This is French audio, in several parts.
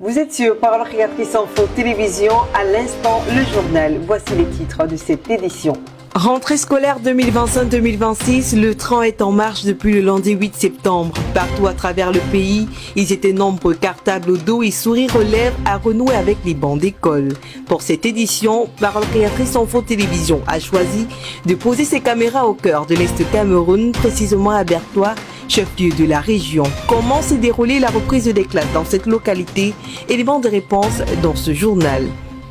Vous êtes sur Parole Créatrice Info Télévision, à l'instant le journal. Voici les titres de cette édition. Rentrée scolaire 2025-2026, le train est en marche depuis le lundi 8 septembre. Partout à travers le pays, ils étaient nombreux, cartables au dos et sourires aux lèvres à renouer avec les bancs d'école. Pour cette édition, Parole Créatrice Info Télévision a choisi de poser ses caméras au cœur de l'Est Cameroun, précisément à Bertois, chef-lieu de la région. Comment s'est déroulée la reprise des classes dans cette localité? Éléments de réponse dans ce journal.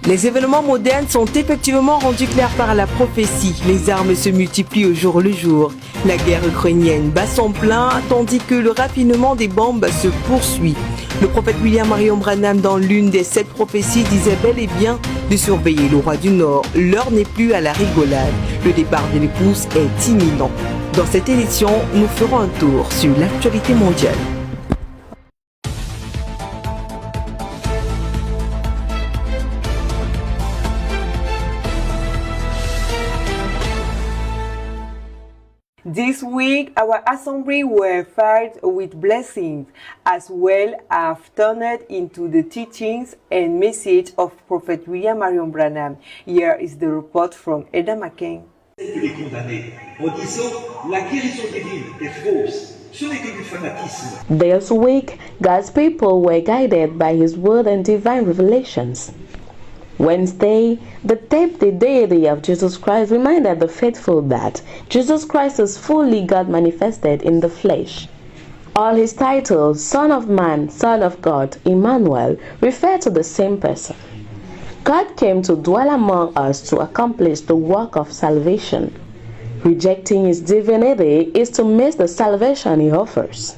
Les événements modernes sont effectivement rendus clairs par la prophétie. Les armes se multiplient au jour le jour. La guerre ukrainienne bat son plein tandis que le raffinement des bombes se poursuit. Le prophète William Marion Branham, dans l'une des 7 prophéties, disait bel et bien de surveiller le roi du Nord. L'heure n'est plus à la rigolade. Le départ de l'épouse est imminent. Dans cette édition, nous ferons un tour sur l'actualité mondiale. This week, our assembly were filled with blessings, as well as turned into the teachings and message of Prophet William Marion Branham. Here is the report from Eda McCain. Les condamner en disant la guérison divine est fausse. Ce n'est que du fanatisme. This week, God's people were guided by His word and divine revelations. Wednesday, the deity of Jesus Christ reminded the faithful that Jesus Christ is fully God manifested in the flesh. All His titles, Son of Man, Son of God, Emmanuel, refer to the same person. God came to dwell among us to accomplish the work of salvation. Rejecting His divinity is to miss the salvation He offers.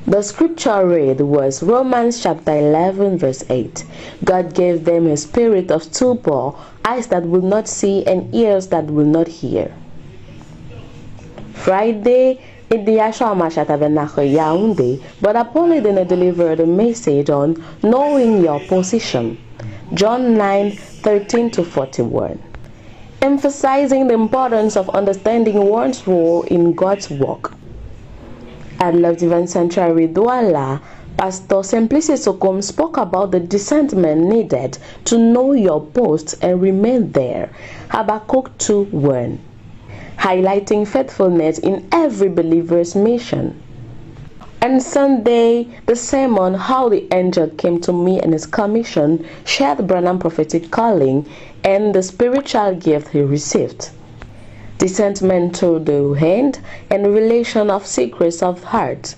The scripture read was Romans chapter 11 verse 8. God gave them a spirit of stupor, eyes that will not see and ears that will not hear. Friday, in the Yahshua Mashiach Tabernacle Yaoundé, Brother Pauline delivered a message on knowing your position. John 9:13-41. Emphasizing the importance of understanding one's role in God's work. At Love Divine Sanctuary Douala, Pastor Simplice Sokom spoke about the discernment needed to know your post and remain there. Habakkuk 2:1. Highlighting faithfulness in every believer's mission. On Sunday, the sermon How the Angel Came to Me and His Commission shared Branham's prophetic calling and the spiritual gift he received. Discernment through the hand and revelation of secrets of heart.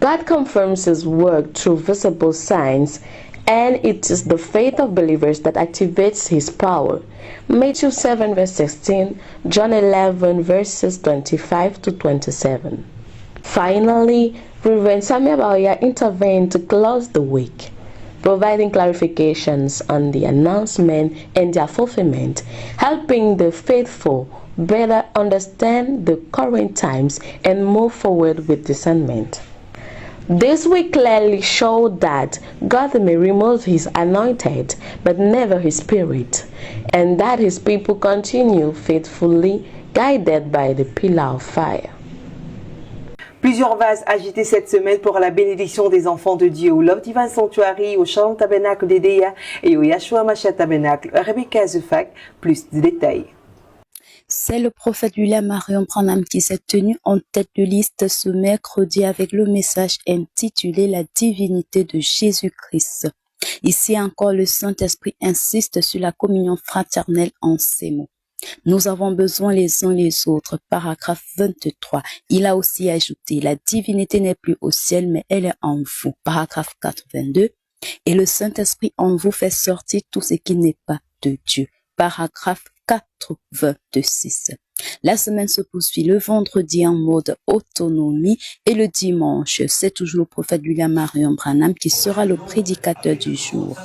God confirms His work through visible signs, and it is the faith of believers that activates His power. Matthew 7 verse 16, John 11 verses 25-27. Finally, Reverend Samuel Bauya intervened to close the week, providing clarifications on the announcement and their fulfillment, helping the faithful better understand the current times and move forward with discernment. This week clearly showed that God may remove His anointed, but never His spirit, and that His people continue faithfully guided by the pillar of fire. Plusieurs vases agités cette semaine pour la bénédiction des enfants de Dieu au Love Divine Sanctuary, au Shalom Tabernacle d'Edea et au Yahshua Mashiach Tabernacle. Rebecca Zefak, plus de détails. C'est le prophète William Marion Branham qui s'est tenu en tête de liste ce mercredi avec le message intitulé La divinité de Jésus-Christ. Ici encore, le Saint-Esprit insiste sur la communion fraternelle en ces mots. Nous avons besoin les uns les autres. Paragraphe 23. Il a aussi ajouté, la divinité n'est plus au ciel, mais elle est en vous. Paragraphe 82. Et le Saint-Esprit en vous fait sortir tout ce qui n'est pas de Dieu. Paragraphe 86. La semaine se poursuit le vendredi en mode autonomie et le dimanche, c'est toujours le prophète William Marion Branham qui sera le prédicateur du jour,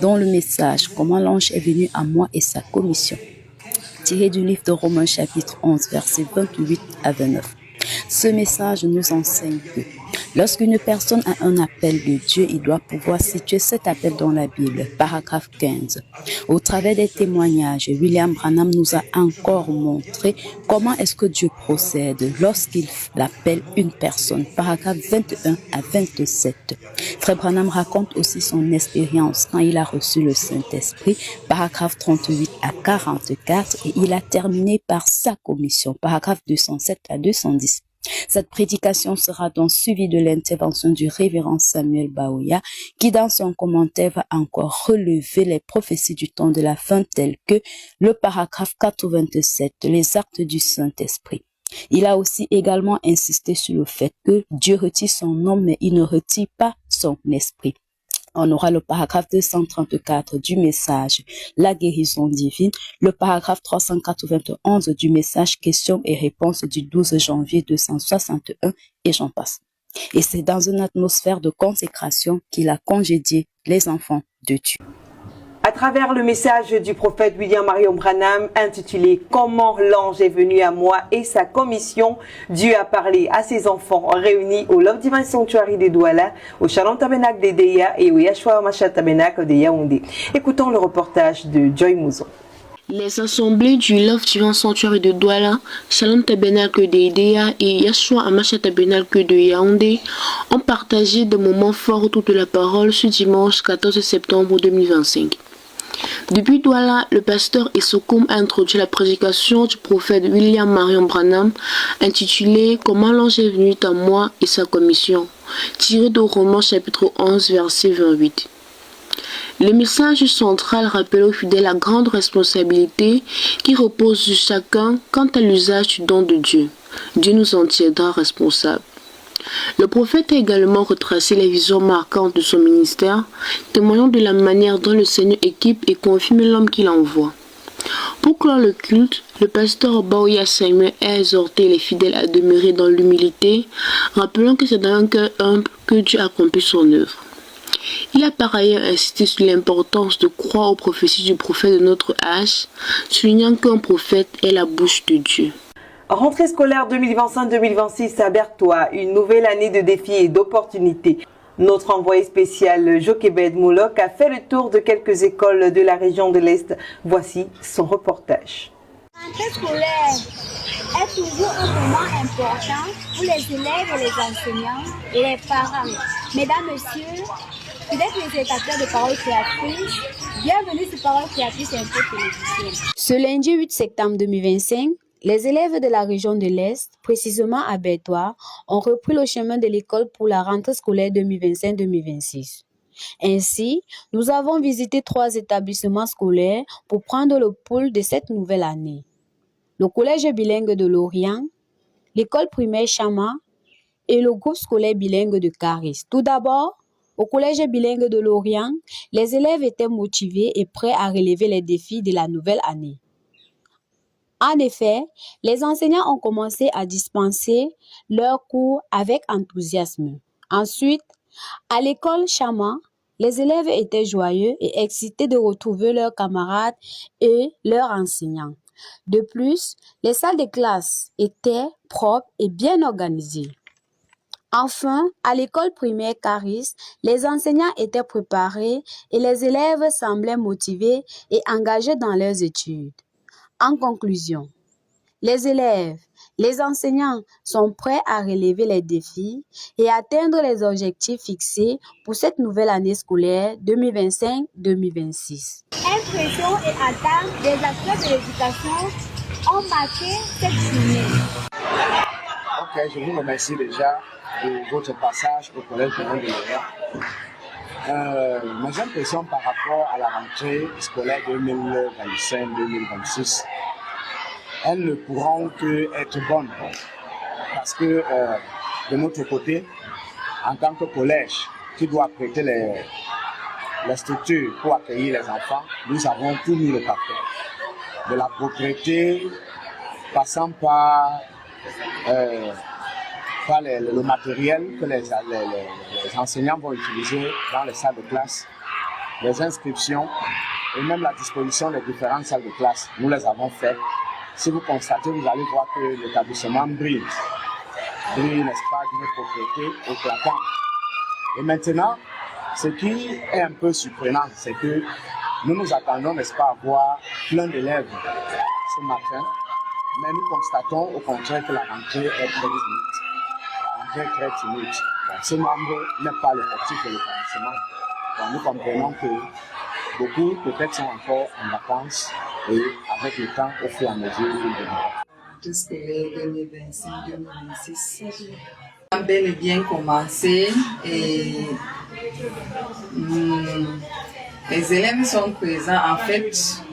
dont le message « Comment l'ange est venu à moi et sa commission » tiré du livre de Romains chapitre 11, versets 28 à 29. Ce message nous enseigne que Lorsqu'une personne a un appel de Dieu, il doit pouvoir situer cet appel dans la Bible. Paragraphe 15. Au travers des témoignages, William Branham nous a encore montré comment est-ce que Dieu procède lorsqu'il appelle une personne. Paragraphe 21 à 27. Frère Branham raconte aussi son expérience quand il a reçu le Saint-Esprit. Paragraphe 38 à 44 et il a terminé par sa commission. Paragraphe 207 à 210. Cette prédication sera donc suivie de l'intervention du révérend Samuel Baoya, qui dans son commentaire va encore relever les prophéties du temps de la fin telles que le paragraphe 87, les actes du Saint-Esprit. Il a aussi également insisté sur le fait que Dieu retire son homme, mais il ne retire pas son esprit. On aura le paragraphe 234 du message La guérison divine, le paragraphe 391 du message Questions et réponses du 12 janvier 261 et j'en passe. Et c'est dans une atmosphère de consécration qu'il a congédié les enfants de Dieu. À travers le message du prophète William Marion Branham intitulé « Comment l'ange est venu à moi et sa commission », Dieu a parlé à ses enfants réunis au Love Divine Sanctuary de Douala, au Shalom Tabernacle de Deya et au Yeshua Mashiach Tabernacle de Yaoundé. Écoutons le reportage de Joy Mouzon. Les assemblées du Love Divine Sanctuary de Douala, Shalom Tabernacle de Deya et Yeshua Mashiach Tabernacle de Yaoundé ont partagé des moments forts autour de la parole ce dimanche 14 septembre 2025. Depuis Douala, le pasteur Essokoum a introduit la prédication du prophète William Marion Branham intitulée « Comment l'ange est venu à moi et sa commission » tiré de Romains chapitre 11 verset 28. Le message central rappelle aux fidèles la grande responsabilité qui repose sur chacun quant à l'usage du don de Dieu. Dieu nous en tiendra responsables. Le prophète a également retracé les visions marquantes de son ministère, témoignant de la manière dont le Seigneur équipe et confirme l'homme qu'il envoie. Pour clore le culte, le pasteur Baoya Samuel a exhorté les fidèles à demeurer dans l'humilité, rappelant que c'est dans un cœur humble que Dieu accomplit son œuvre. Il a par ailleurs insisté sur l'importance de croire aux prophéties du prophète de notre âge, soulignant qu'un prophète est la bouche de Dieu. Rentrée scolaire 2025-2026 à Bertois, une nouvelle année de défis et d'opportunités. Notre envoyé spécial Jochebed Moulok a fait le tour de quelques écoles de la région de l'Est. Voici son reportage. La rentrée scolaire est toujours un moment important pour les élèves et les enseignants et les parents. Mesdames, Messieurs, vous êtes les spectateurs de Paroles Créatrices. Bienvenue sur Paroles Créatrices Info Télévision. Ce lundi 8 septembre 2025, les élèves de la région de l'Est, précisément à Bertois, ont repris le chemin de l'école pour la rentrée scolaire 2025-2026. Ainsi, nous avons visité 3 établissements scolaires pour prendre le pouls de cette nouvelle année. Le collège bilingue de Lorient, l'école primaire Chama et le groupe scolaire bilingue de Caris. Tout d'abord, au collège bilingue de Lorient, les élèves étaient motivés et prêts à relever les défis de la nouvelle année. En effet, les enseignants ont commencé à dispenser leurs cours avec enthousiasme. Ensuite, à l'école Chama, les élèves étaient joyeux et excités de retrouver leurs camarades et leurs enseignants. De plus, les salles de classe étaient propres et bien organisées. Enfin, à l'école primaire Caris, les enseignants étaient préparés et les élèves semblaient motivés et engagés dans leurs études. En conclusion, les élèves, les enseignants sont prêts à relever les défis et atteindre les objectifs fixés pour cette nouvelle année scolaire 2025-2026. Impression et attente des acteurs de l'éducation ont marqué cette journée. Ok, je vous remercie déjà de votre passage au collège de Lorient. Mes impressions par rapport à la rentrée scolaire 2025-2026, elles ne pourront qu'être bonnes parce que de notre côté, en tant que collège qui doit prêter les structures pour accueillir les enfants, nous avons tout mis le paquet. De la propriété, passant par le matériel que les enseignants vont utiliser dans les salles de classe, les inscriptions et même la disposition des différentes salles de classe. Nous les avons faites. Si vous constatez, vous allez voir que l'établissement brille. fruit, n'est-ce pas, d'une propriété éclatante. Et maintenant, ce qui est un peu surprenant, c'est que nous nous attendons, n'est-ce pas, à voir plein d'élèves ce matin, mais nous constatons au contraire que la rentrée est très timide. La rentrée est très timide. Donc, ce nombre n'est pas l'effectif de l'établissement. Donc, nous comprenons que beaucoup peut-être sont encore en vacances et avec le temps, au fur et à mesure, ils viendront. Scolaire 2025-2026 a bel et bien commencé et les élèves sont présents. En fait,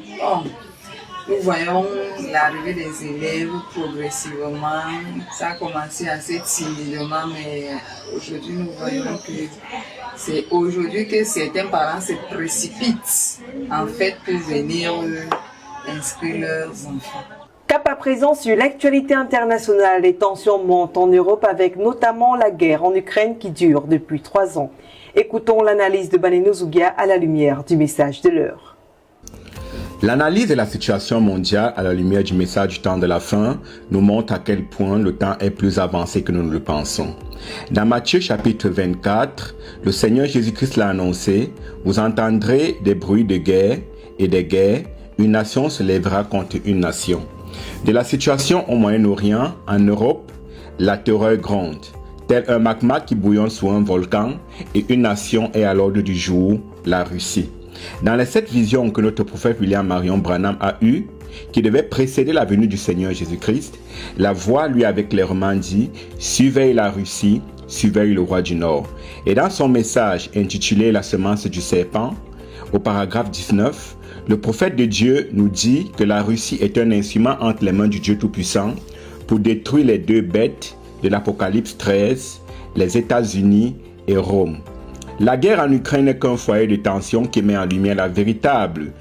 nous voyons l'arrivée des élèves progressivement. Ça a commencé assez timidement, mais aujourd'hui nous voyons que c'est aujourd'hui que certains parents se précipitent en fait pour venir inscrire leurs enfants. Cap à présent sur l'actualité internationale, les tensions montent en Europe avec notamment la guerre en Ukraine qui dure depuis 3 ans. Écoutons l'analyse de Baneno Zougia à la lumière du message de l'heure. L'analyse de la situation mondiale à la lumière du message du temps de la fin nous montre à quel point le temps est plus avancé que nous ne le pensons. Dans Matthieu chapitre 24, le Seigneur Jésus-Christ l'a annoncé, « Vous entendrez des bruits de guerre et des guerres, une nation se lèvera contre une nation. » De la situation au Moyen-Orient, en Europe, la terreur gronde, tel un magma qui bouillonne sous un volcan, et une nation est à l'ordre du jour, la Russie. Dans les 7 visions que notre prophète William Marion Branham a eues, qui devaient précéder la venue du Seigneur Jésus-Christ, la voix lui avait clairement dit « Surveille la Russie, surveille le roi du Nord ». Et dans son message intitulé « La semence du serpent », au paragraphe 19, le prophète de Dieu nous dit que la Russie est un instrument entre les mains du Dieu Tout-Puissant pour détruire les 2 bêtes de l'Apocalypse 13, les États-Unis et Rome. La guerre en Ukraine n'est qu'un foyer de tension qui met en lumière la véritable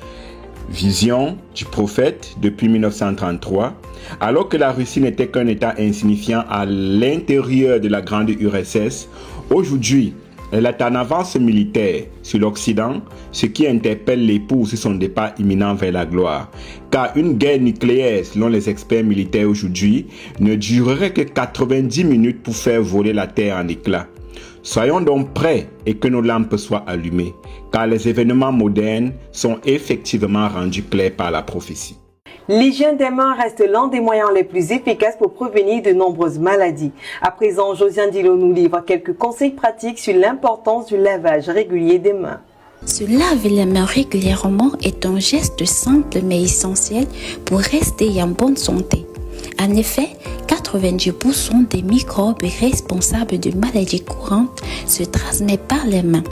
vision du prophète depuis 1933, alors que la Russie n'était qu'un État insignifiant à l'intérieur de la grande URSS. Aujourd'hui, elle est en avance militaire sur l'Occident, ce qui interpelle l'époux sur son départ imminent vers la gloire. Car une guerre nucléaire, selon les experts militaires aujourd'hui, ne durerait que 90 minutes pour faire voler la Terre en éclats. Soyons donc prêts et que nos lampes soient allumées, car les événements modernes sont effectivement rendus clairs par la prophétie. L'hygiène des mains reste l'un des moyens les plus efficaces pour prévenir de nombreuses maladies. À présent, Josiane Dilo nous livre quelques conseils pratiques sur l'importance du lavage régulier des mains. Se laver les mains régulièrement est un geste simple mais essentiel pour rester en bonne santé. En effet, 90% des microbes responsables de maladies courantes se transmettent par les mains.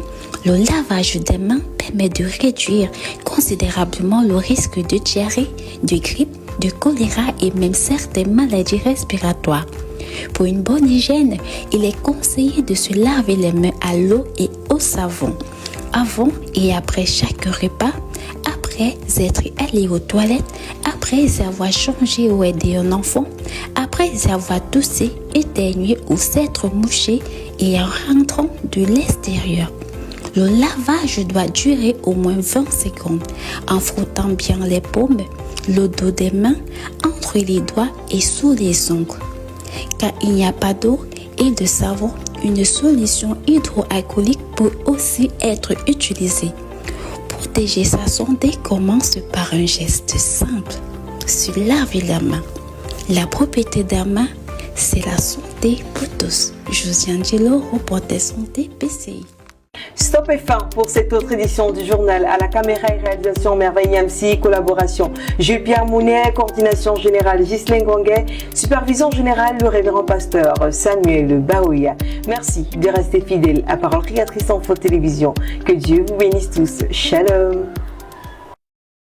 Le lavage des mains permet de réduire considérablement le risque de diarrhée, de grippe, de choléra et même certaines maladies respiratoires. Pour une bonne hygiène, il est conseillé de se laver les mains à l'eau et au savon, avant et après chaque repas, après être allé aux toilettes, après avoir changé ou aidé un enfant, après avoir toussé, éternué ou s'être mouché et en rentrant de l'extérieur. Le lavage doit durer au moins 20 secondes en frottant bien les paumes, le dos des mains, entre les doigts et sous les ongles. Car il n'y a pas d'eau et de savon, une solution hydroalcoolique peut aussi être utilisée. Protéger sa santé commence par un geste simple, se laver la main. La propriété des mains, c'est la santé pour tous. Josiane Dilo, reporter santé PCI. Stop et fin pour cette autre édition du journal. À la caméra et réalisation Merveille MC, collaboration Jules-Pierre Mounet, coordination générale Ghislaine Gwanguet, supervision générale le révérend pasteur Samuel Baouya. Merci de rester fidèle à Parole Créatrice Info Télévision. Que Dieu vous bénisse tous. Shalom.